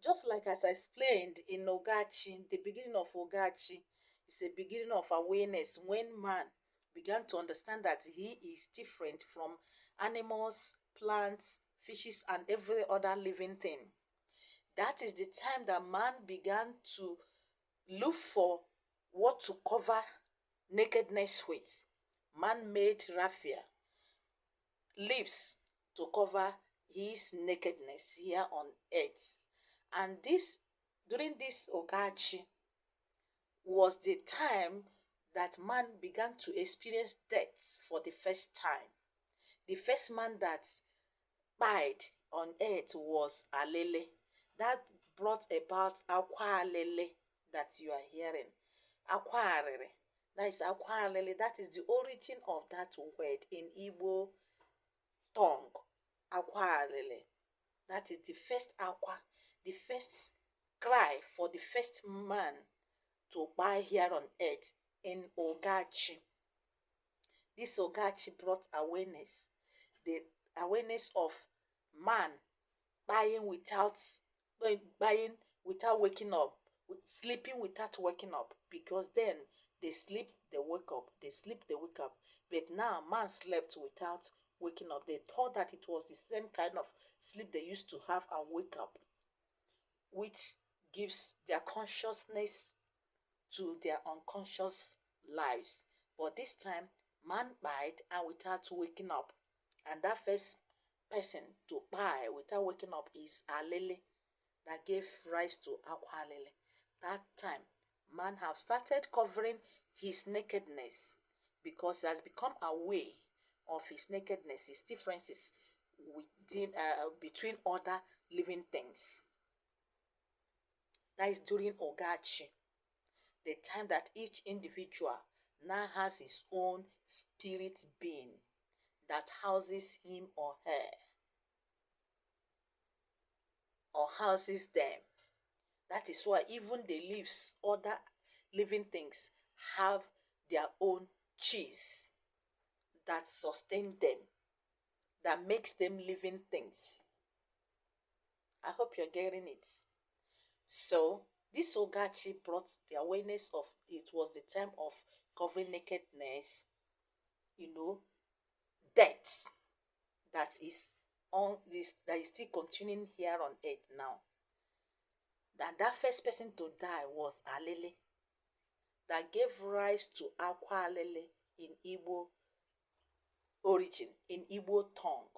Just like as I explained in Ogachi, the beginning of Ogachi is a beginning of awareness when man began to understand that he is different from animals, plants, fishes, and every other living thing. That is the time that man began to look for what to cover nakedness with. Man made raffia, leaves to cover his nakedness here on earth. And this, during this Ogachi, was the time that man began to experience death for the first time. The first man that died on earth was Alele. That brought about Akwa Alele that you are hearing. Akwa Arere. That is Akwa Alele. That is the origin of that word in Igbo tongue. Akwa Alele. That is the first aqua, the first cry for the first man to buy here on earth in Ogachi. This Ogachi brought awareness, the awareness of man buying without buying without waking up, sleeping without waking up, because then they sleep, they wake up, they sleep, they wake up. But now man slept without waking up. They thought that it was the same kind of sleep they used to have and wake up, which gives their consciousness to their unconscious lives. But this time, man died and without waking up. And that first person to die without waking up is Alele, that gave rise to Akwa Alele. That time, man have started covering his nakedness because he has become aware of his nakedness, his differences within between other living things. That is during Ogachi, the time that each individual now has his own spirit being that houses him or her or houses them. That is why even the leaves, other living things, have their own cheese that sustain them, that makes them living things. I hope you're getting it. So this Ogachi brought the awareness of it was the time of covering nakedness, death that is on this that is still continuing here on earth now. That first person to die was Alele, that gave rise to Akwa Alele in Igbo origin, in Igbo tongue.